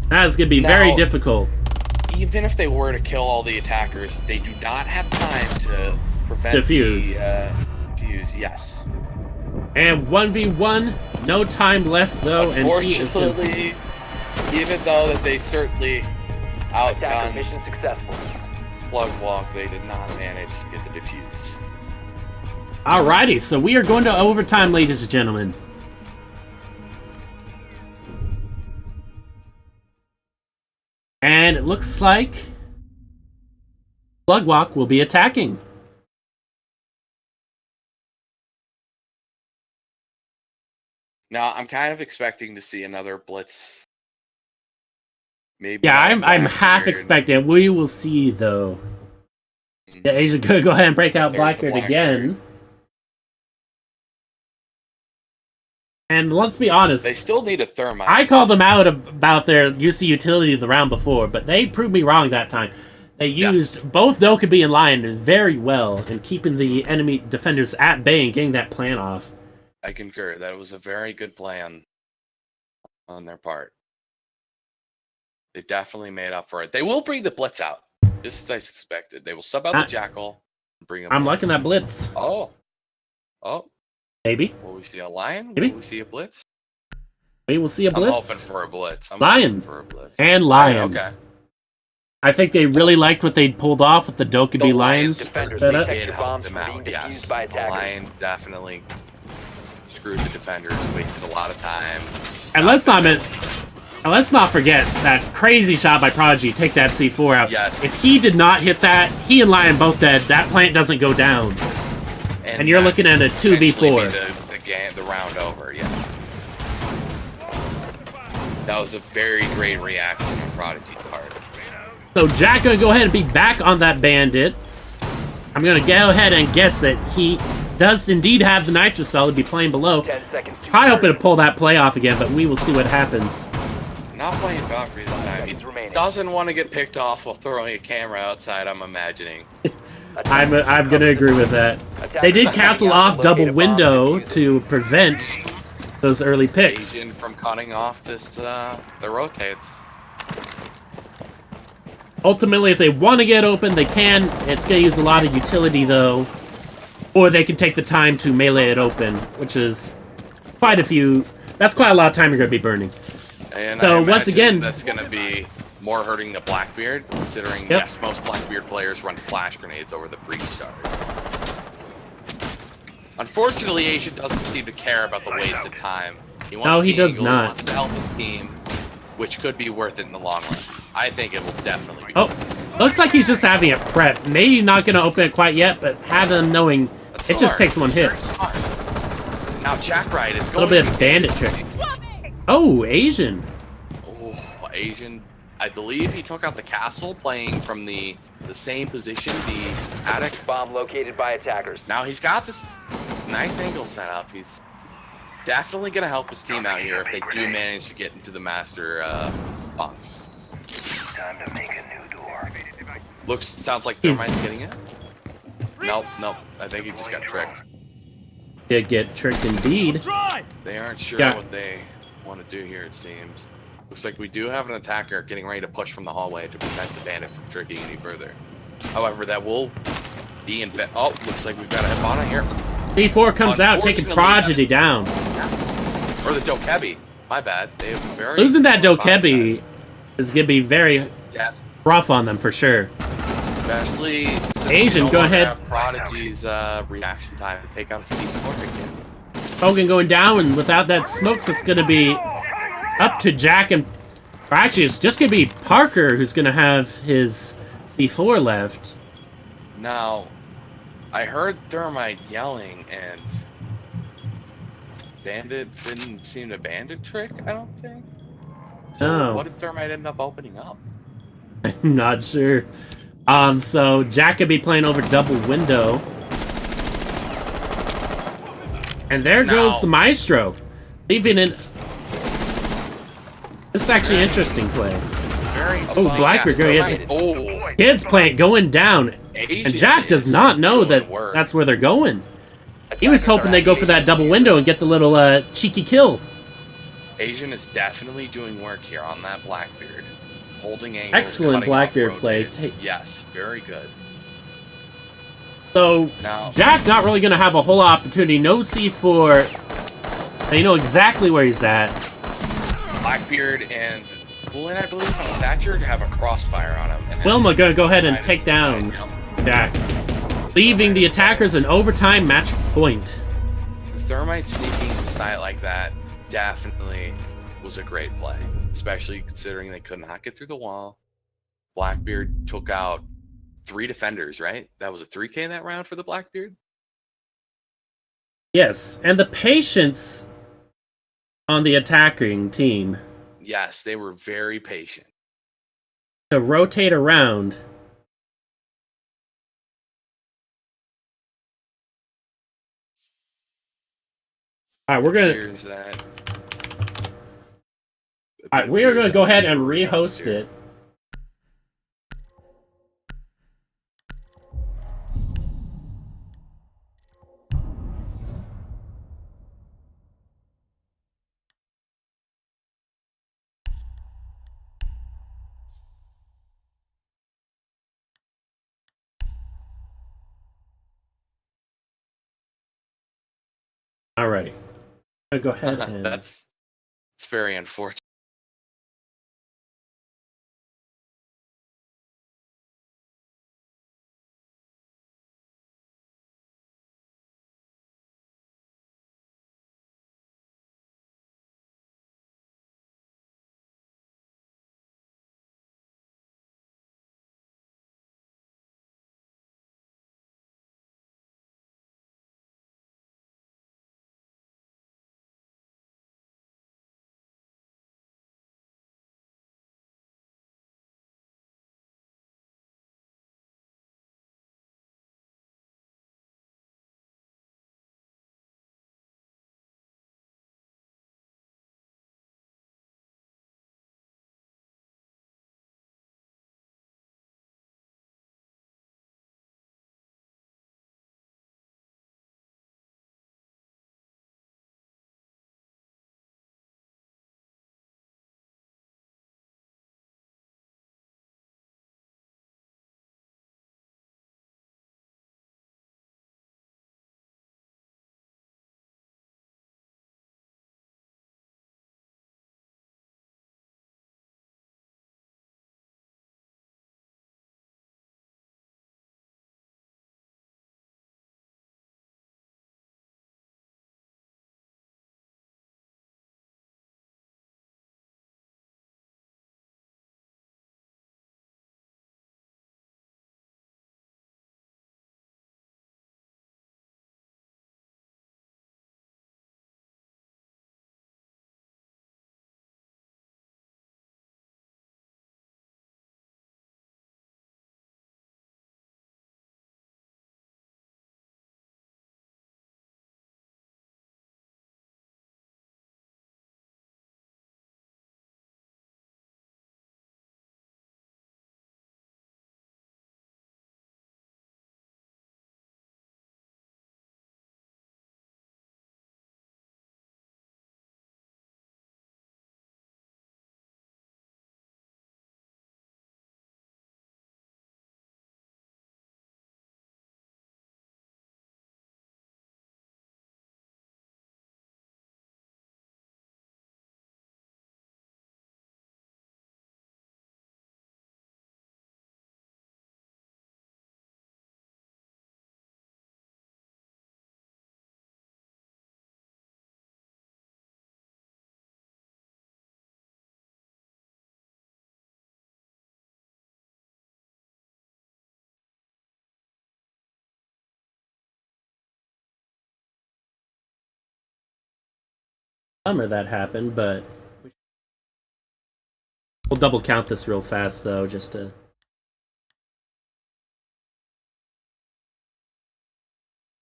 That is going to be very difficult. Even if they were to kill all the attackers, they do not have time to prevent defuse. Defuse, yes. And 1v1, no time left though. Unfortunately, even though that they certainly outgunned mission successful. Plug Walk, they did not manage to get the defuse. Alrighty, so we are going to overtime, ladies and gentlemen. And it looks like Plug Walk will be attacking. Now, I'm kind of expecting to see another blitz. Maybe. Yeah, I'm half expecting. We will see, though. Yeah, Asia could go ahead and break out Blackbeard again. And let's be honest. They still need a thermite. I called them out about their UC utility the round before, but they proved me wrong that time. They used both Dokkaebi and Lion very well in keeping the enemy defenders at bay and getting that plan off. I concur. That was a very good plan on their part. They definitely made up for it. They will bring the blitz out, just as I suspected. They will sub out the Jackal and bring him. I'm liking that blitz. Oh. Maybe. Will we see a Lion? Maybe. Will we see a blitz? We will see a blitz. I'm hoping for a blitz. Lion. For a blitz. And Lion. Okay. I think they really liked what they pulled off with the Dokkaebi Lions Defenders setup. protect Did your help bombs them from being out, defused yes. by The attackers. line definitely screwed the defenders, wasted a lot of time. And let's not forget that crazy shot by Prodigy, take that C4 out. Yes. If he did not hit that, he and Lion both dead, that plant doesn't go down. And you're that looking at a eventually 2v4. made the round over, yeah. That was a very great reaction on Prodigy's part. So Jack gonna go ahead and be back on that bandit. I'm gonna go ahead and guess that he does indeed have the nitro cell to be playing below. 10 seconds to Probably hoping to insertion. pull that play off again, but we will see what happens. Not playing Valkyrie this time. He Seconds remaining. doesn't want to get picked off while throwing a camera outside, I'm imagining. I'm gonna agree with that. They did castle off double window to prevent those early picks. Asian from cutting off this, the rotates. Ultimately, if they want to get open, they can. It's going to use a lot of utility, though. Or they can take the time to melee it open, which is quite a few... That's quite a lot of time you're going to be burning. And So, I once imagine again- that's going to be more hurting the Blackbeard, considering, Yep. yes, most Blackbeard players run flash grenades over the breach guard. Unfortunately, Asian doesn't seem to care about the wasted time. He wants No, he the does angle, not. He wants to help his team, which could be worth it in the long run. I think it will definitely be. Oh, looks like he's just having it prep. Maybe not going to open it quite yet, but have them knowing That's it just smart. takes one It's hit. very smart. Now Jackride is A going little bit to of bandit trick. Oh, Asian. Oh, Asian. I believe he took out the castle, playing from the same position, the attic. Bomb located by attackers. Now he's got this nice angle set up. He's definitely going to help his team out here if they do manage to get into the master box. Time to make a new door. Sounds like He's- Thermite's getting it. Nope. I think he just got tricked. Did get tricked indeed. Try! They aren't sure Yeah. what they want to do here, it seems. Looks like we do have an attacker getting ready to push from the hallway to prevent the bandit from tricking any further. However, that will be in... Oh, looks like we've got a Hibana here. D4 comes out, taking Unfortunately, Prodigy down. Or the Dokkaebi. My bad. They have very... Losing that slow Dokkaebi is going to be very combat. Yeah, rough on them for sure. especially since Asian, we no go longer ahead. have Prodigy's reaction time to take out a C4 again. Hogan going down, and without that smokes, it's going to be up to Jack and... Or actually, it's just going to be Parker who's going to have his C4 left. Now, I heard Thermite yelling, and Bandit didn't seem to bandit trick, I don't think. So Oh. what did Thermite end up opening up? I'm not sure. So Jack could be playing over double window. And there goes Now- the Maestro. Leaving it... This is actually an interesting play. Very Blackbeard, go ahead. Oh, Kids playing going down. Asian And Jack does is not know doing that work. that's where they're going. He was hoping they go for that double window and get the little cheeky kill. Asian is definitely doing work here on that Blackbeard. Holding angles, Excellent cutting off Blackbeard play. rotates. Yes, very good. So Now, Jack not really going to have a whole opportunity. No C4. They know exactly where he's at. Blackbeard and Coolin, I believe, and Thatcher have a crossfire on him. And then- Wilma going to go ahead and take down Jack, leaving the attackers an overtime match point. The Thermite sneaking inside like that definitely was a great play, especially considering they could not get through the wall. Blackbeard took out 3 defenders, right? That was a 3K that round for the Blackbeard? Yes, and the patience on the attacking team Yes, they were very patient. to rotate around. All right, we're gonna. Here's that. All right, we are gonna go ahead and rehost it. Alrighty. I'm gonna go ahead and It's very unfortunate. bummer that happened, but we'll double count this real fast though, just to.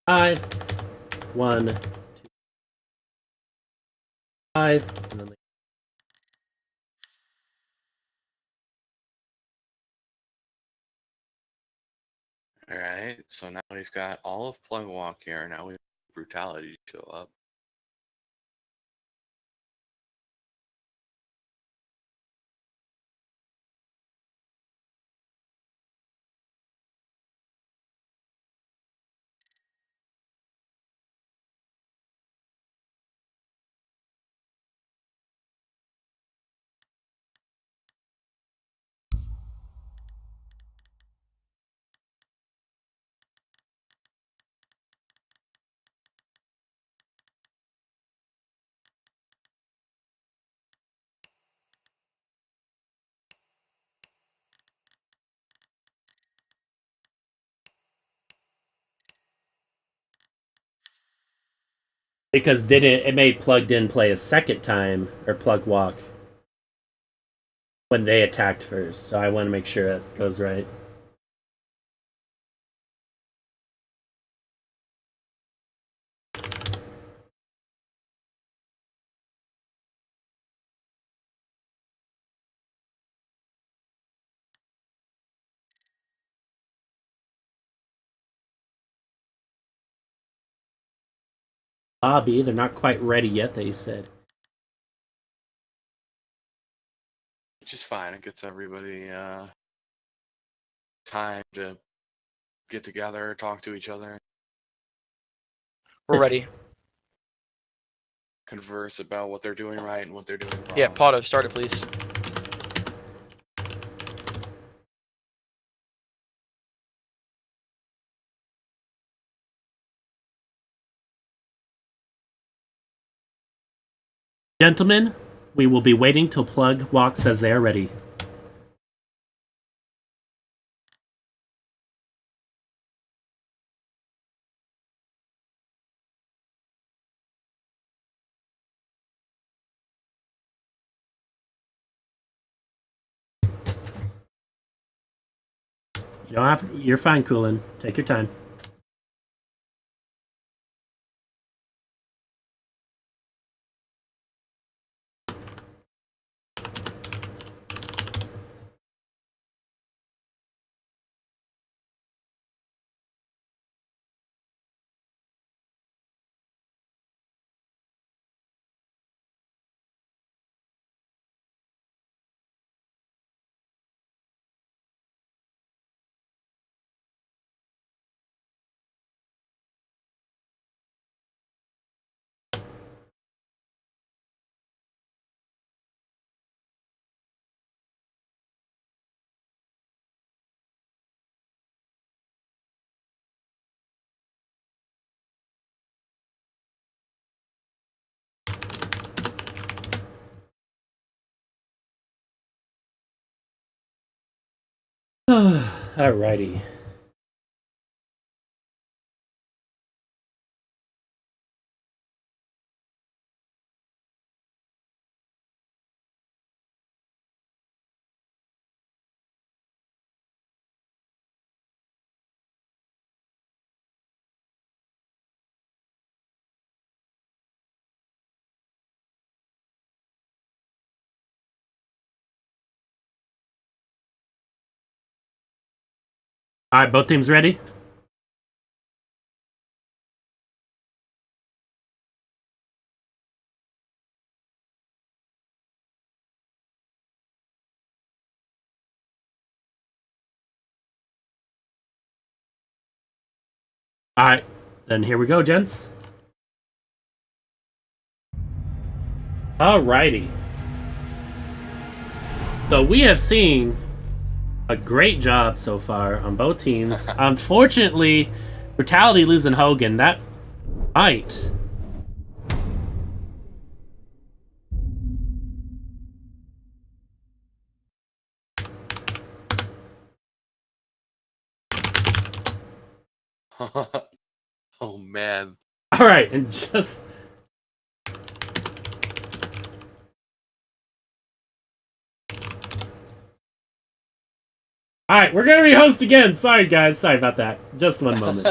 Five, 1, 2, 5, and then All right, so now we've got all of Plug Walk here. Now we have Brutality to show up. because did it made plugged in play a second time, or plug walk, when they attacked first, so I want to make sure that goes right. Bobby, they're not quite ready yet, they said. Which is fine. It gets everybody time to get together, talk to each other, We're ready. converse about what they're doing right and what they're doing wrong. Yeah, Pato, start it, please. Gentlemen, we will be waiting till plug walk says they are ready. You don't have. You're fine, Coolin. Take your time. Alrighty. Alright, both teams ready? Alright, then here we go, gents. Alrighty. So we have seen a great job so far on both teams. Unfortunately, Brutality losing Hogan, that might. Oh man. Alright, and just Alright, we're gonna rehost again. Sorry, guys. Sorry about that. Just one moment.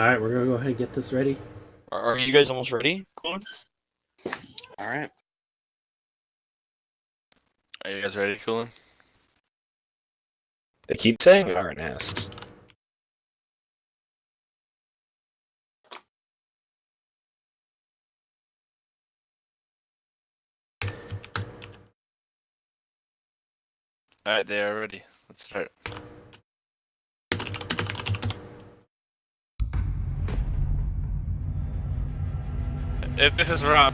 Alright, we're gonna go ahead and get this ready. Are you guys almost ready? Cool. All right. Are you guys ready, Coolin? They keep saying RNS. Alright, they are ready. Let's start. If this is wrong.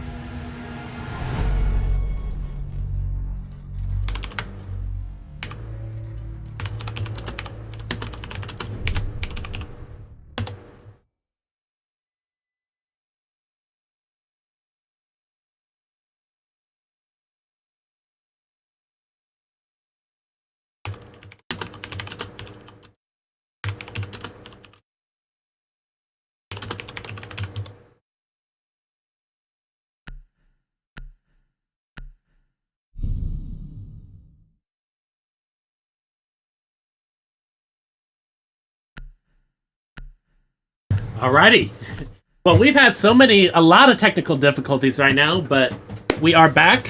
Alrighty. Well, we've had a lot of technical difficulties right now, but we are back.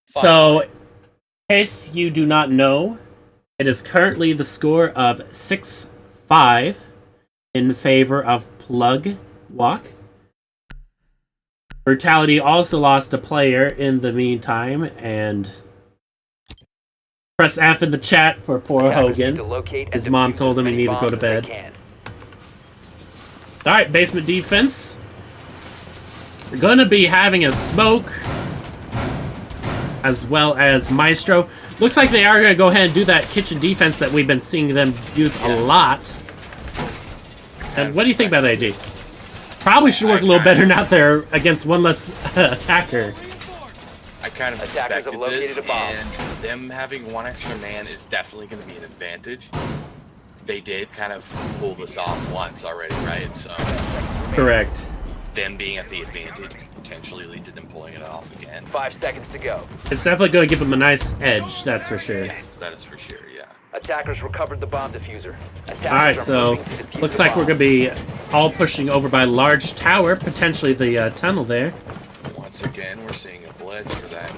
So, in case you do not know, it is currently the score of 6-5 in favor of Plug Walk. Brutality also lost a player in the meantime, and press F in the chat for poor Hogan. His mom told him he needed to go to bed. Alright, basement defense. We're going to be having a smoke, as well as Maestro. Looks like they are going to go ahead and do that kitchen defense that we've been seeing them use a lot. And what do you think about that, AJ? Probably should work a little better now there against one less attacker. I kind of expected this, and them having one extra man is definitely going to be an advantage. They did kind of pull this off once already, right? So Correct. them being at the advantage potentially lead to them pulling it off again. 5 seconds to go. It's definitely going to give them a nice edge, that's for sure. Yes, that is for sure, yeah. Attackers recovered the bomb diffuser. Alright, so looks like we're going to be all pushing over by large tower, potentially the tunnel there. Once again, we're seeing a blitz for that.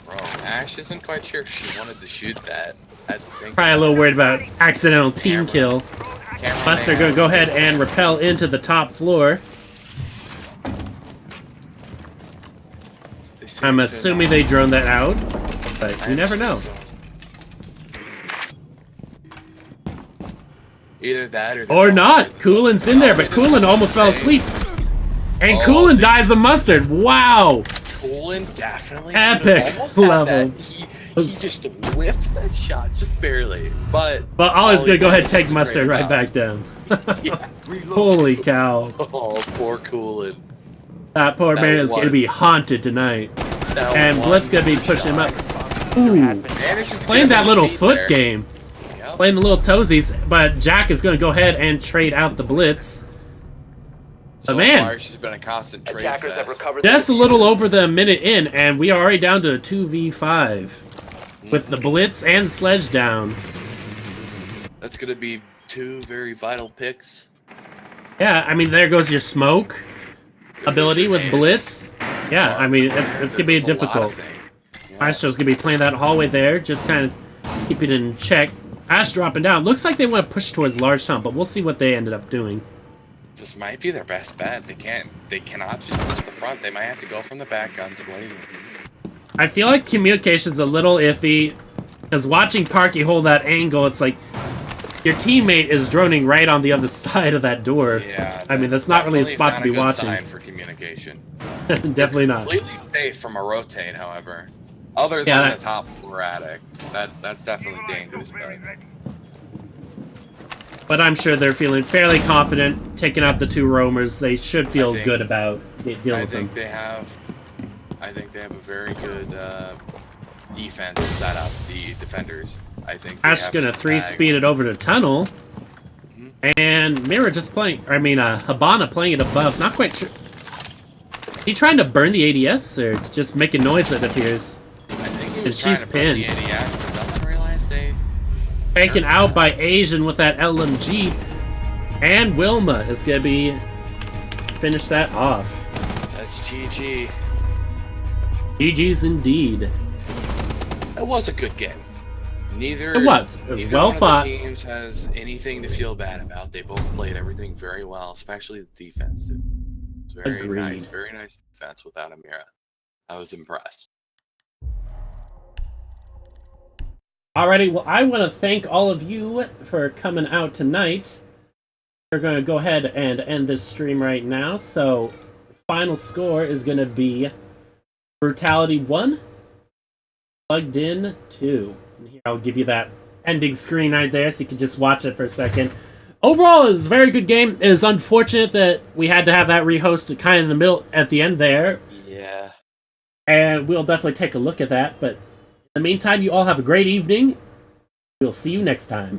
Bro, Ash isn't quite sure if she wanted to shoot that. I think Probably a little worried about accidental team kill. Plus, they're going to go ahead and rappel into the top floor. I'm assuming they droned that out, but you never know. Either that Or not. Coolin's in there, but Coolin almost fell asleep. And Coolin dies of mustard. Wow. Coolin definitely Epic almost had level. that. He just whiffed that shot, just barely. But Ollie's gonna go ahead and take did mustard great right job. back down. Yeah. Holy cow. Oh, poor Coolin. That poor That man is gonna one. be haunted tonight. That And one Blitz gonna be pushing him up. Ooh. Managed to Playing get that his little feet foot there. game. Yep. Playing the little toesies, but Jack is gonna go ahead and trade out the Blitz. So man. far, she's been a constant trade Attackers have fest. recovered That's the a little over the minute in, and we are already down to a 2v5. With the Blitz and Sledge down. That's gonna be two very vital picks. Yeah, I mean, there goes your smoke ability with Blitz. Yeah, I mean, it's gonna be There's a lot of difficult. things. Yeah. Maestro's gonna be playing that hallway there, just kind of keep it in check. Ash dropping down. Looks like they want to push towards large town, but we'll see what they ended up doing. This might be their best bet. They cannot just push the front. They might have to go from the back, guns blazing. I feel like communication's a little iffy, because watching Parky hold that angle, it's like your teammate is droning right on the other side of that door. Yeah, I mean, that's not really a definitely spot is to be not a good watching. sign for communication. Definitely not. Completely safe from a rotate, however. Other than Yeah, the top floor attic, that's definitely dangerous. But I'm sure they're feeling fairly confident taking out the two roamers. They should feel think- good about dealing I with them. think they have. I think they have a very good defense set up. The defenders. I think. Ash have gonna the 3-speed it over to tunnel. And Mira just playing, Habana playing it above. Not quite sure. He trying to burn the ADS or just making noise, it appears. I think he And was trying she's to burn the pinned. ADS, but doesn't realize they. Taken out by Asian with that LMG. And Wilma is going to be finish that off. That's GG. GG's indeed. That was a good game. Neither It was well one fought. of the teams has anything to feel bad about. They both played everything very well, especially the defense did. It's very Agreed. very nice defense without Amira. I was impressed. Alrighty, well, I want to thank all of you for coming out tonight. We're going to go ahead and end this stream right now. So, final score is going to be Brutality 1, Plugged In 2. And here, I'll give you that ending screen right there so you can just watch it for a second. Overall, it was a very good game. It is unfortunate that we had to have that rehost kind of in the middle at the end there. Yeah. And we'll definitely take a look at that. But in the meantime, you all have a great evening. We'll see you next time.